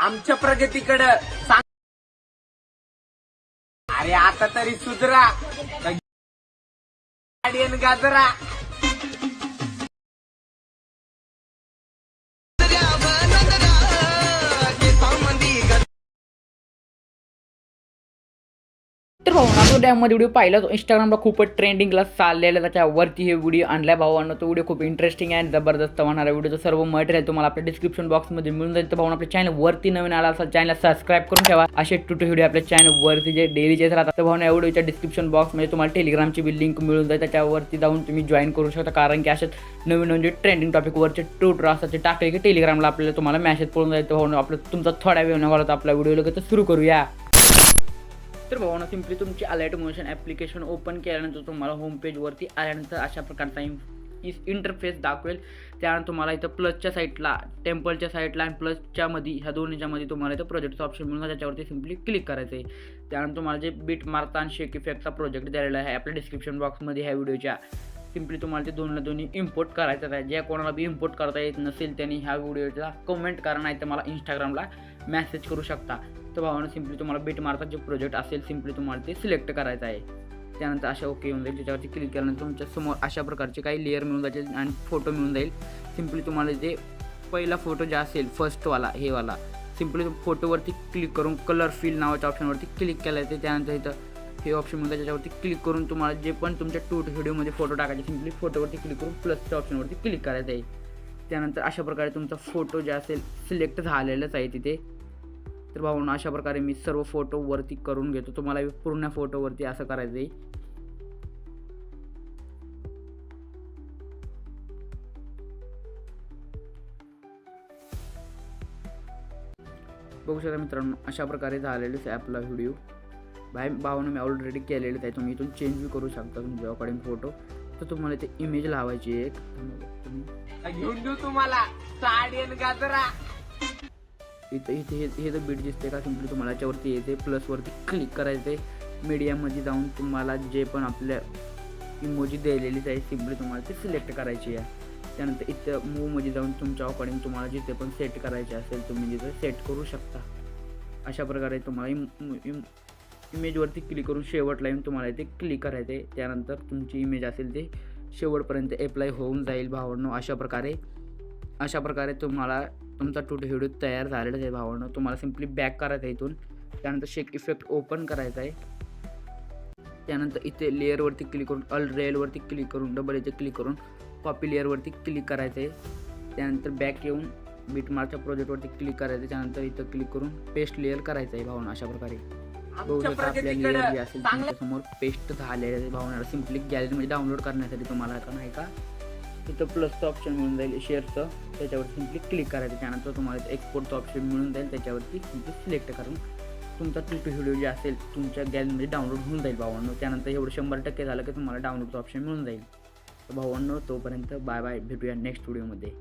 आमच्या प्रगतीकडे सांग. अरे आता तरी सुधरा गाडी गाजरा. तर भावना तो डॅममध्ये व्हिडिओ पाहिला तो इंस्टाग्रामला खूपच ट्रेंडिंगला चाललेला, त्याच्यावरती हे व्हिडिओ आणलाय भावांना. तो व्हिडिओ खूप इंटरेस्टिंग आहे आणि जबरदस्त होणार आहे. व्हिडिओचं सर्व मटेरियल तुम्हाला आपल्या डिस्क्रिप्शन बॉक्समध्ये मिळून जाईल. तर भावना आपल्या चॅनलवरती नवीन आला असेल चॅनलला सबस्क्राईब करून ठेवा. असे टू व्हिडिओ आपल्या चॅनलवरती जे डेलीचे राहतात. तर भावना व्हिडिओच्या डिस्क्रिप्शन बॉक्समध्ये तुम्हाला टेलिग्रामची बी लिंक मिळून जाईल, त्याच्यावरती जाऊन तुम्ही जॉईन करू शकता. कारण की अशाच नवीन नवीन ट्रेंडिंग टॉपिकवरचे ट्रूथ असतात ते टाकले की टेलिग्रामला आपल्याला तुम्हाला मेसेज पडून जाईल. तर भावना आपलं तुमचा थोडा वेळ न घालवता आपला व्हिडिओ लगेच सुरू करूया. तर भावना सिम्पली तुमची अलाइट मोशन ॲप्लिकेशन ओपन केल्यानंतर तुम्हाला होम पेजवरती आल्यानंतर अशा प्रकारचा इंटरफेस दाखवेल. त्यानंतर तुम्हाला इथं प्लसच्या साईडला, टेम्पलच्या साईडला आणि प्लसच्या मध्ये, ह्या दोन्हीच्या मध्ये तुम्हाला इथं प्रोजेक्टचं ऑप्शन मिळून त्याच्यावरती सिम्पली क्लिक करायचं आहे. त्यानंतर तुम्हाला जे बीट मारता आणि शेक इफेक्टचा प्रोजेक्ट दिलेला आहे आपल्या डिस्क्रिप्शन बॉक्समध्ये ह्या व्हिडिओच्या, सिम्पली तुम्हाला ते दोन्ही इम्पोर्ट करायचं आहे. ज्या कोणाला बी इम्पोर्ट करता येत नसेल त्यांनी ह्या व्हिडिओला कमेंट करा, नाही तर मला इंस्टाग्रामला मेसेज करू शकता. तर भावानं सिम्पली तुम्हाला बीट मारता जे प्रोजेक्ट असेल सिम्पली तुम्हाला ते सिलेक्ट करायचं आहे. त्यानंतर अशा ओके येऊन जाईल. त्याच्यावरती क्लिक केल्यानंतर तुमच्या समोर अशा प्रकारचे काही लेअर मिळून जातील आणि फोटो मिळून जाईल. सिम्पली तुम्हाला जे पहिला फोटो जे असेल फर्स्टवाला हेवाला, सिम्पली फोटोवरती क्लिक करून कलर फिल नावाच्या ऑप्शनवरती क्लिक केलं आहे. त्यानंतर इथं हे ऑप्शन मिळतं, त्याच्यावरती क्लिक करून तुम्हाला जे पण तुमच्या व्हिडिओमध्ये फोटो टाकायचे सिम्पली फोटोवरती क्लिक करून प्लसच्या ऑप्शनवरती क्लिक करायचं आहे. त्यानंतर अशा प्रकारे तुमचा फोटो जे असेल सिलेक्ट झालेलाच आहे तिथे. तर भावना अशा प्रकारे मी सर्व फोटो वरती करून घेतो. तुम्हाला पूर्ण फोटोवरती असं करायचं आहे. बघू शकता मित्रांनो, अशा प्रकारे झालेलेच आहे आपला व्हिडिओ. भावना मी ऑलरेडी केलेलं आहे. तुम्ही इथून चेंज बी करू शकता तुमच्या अकॉर्डिंग फोटो. तर तुम्हाला ते इमेज लावायची एक घेऊन देऊ तुम्हाला साडी गाजरा. इथे हे जर बीट दिसते का, सिम्पली तुम्हाला याच्यावरती येते प्लसवरती क्लिक करायचं आहे. मीडियामध्ये जाऊन तुम्हाला जे पण आपल्या इमोजी दिलेलीच आहे सिम्पली तुम्हाला ते सिलेक्ट करायची आहे. त्यानंतर इथं मूवमध्ये जाऊन तुमच्या अकॉर्डिंग तुम्हाला जिथे पण सेट करायचे असेल तुम्ही जिथे सेट करू शकता. अशा प्रकारे तुम्हाला इमेजवरती क्लिक करून शेवटला येऊन तुम्हाला इथे क्लिक करायचं आहे. त्यानंतर तुमची इमेज असेल ते शेवटपर्यंत अप्लाय होऊन जाईल भावांनो. अशा प्रकारे तुम्हाला तुमचा व्हिडिओ तयार झालेला आहे भावांनो. तुम्हाला सिम्पली बॅक करायचं आहे इथून. त्यानंतर शेक इफेक्ट ओपन करायचा आहे. त्यानंतर इथे लेअरवरती क्लिक करून लेअरवरती क्लिक करून डबल इथे क्लिक करून कॉपी लेअरवरती क्लिक करायचं आहे. त्यानंतर बॅक येऊन बीटमार्कच्या प्रोजेक्टवरती क्लिक करायचं आहे. त्यानंतर इथं क्लिक करून पेस्ट लेअर करायचं आहे भावना. अशा प्रकारे बघू शकता आपल्या लेअर जे असेल तुमच्यासमोर पेस्ट झालेलं आहे भावना. सिम्पली गॅलरीमध्ये डाउनलोड करण्यासाठी तुम्हाला आता नाही का तिथं प्लसचं ऑप्शन मिळून जाईल शेअरचं, त्याच्यावर सिम्पली क्लिक करायचं. त्यानंतर तुम्हाला एक्सपोर्टचं ऑप्शन मिळून जाईल, त्याच्यावरती सिम्पली सिलेक्ट करून तुमचा व्हिडिओ जे असेल तुमच्या गॅलरीमध्ये डाउनलोड होऊन जाईल भावांनो. त्यानंतर एवढं 100% झालं की तुम्हाला डाउनलोडचं ऑप्शन मिळून जाईल. तर भावांनो तोपर्यंत बाय बाय, भेटूया नेक्स्ट व्हिडिओमध्ये.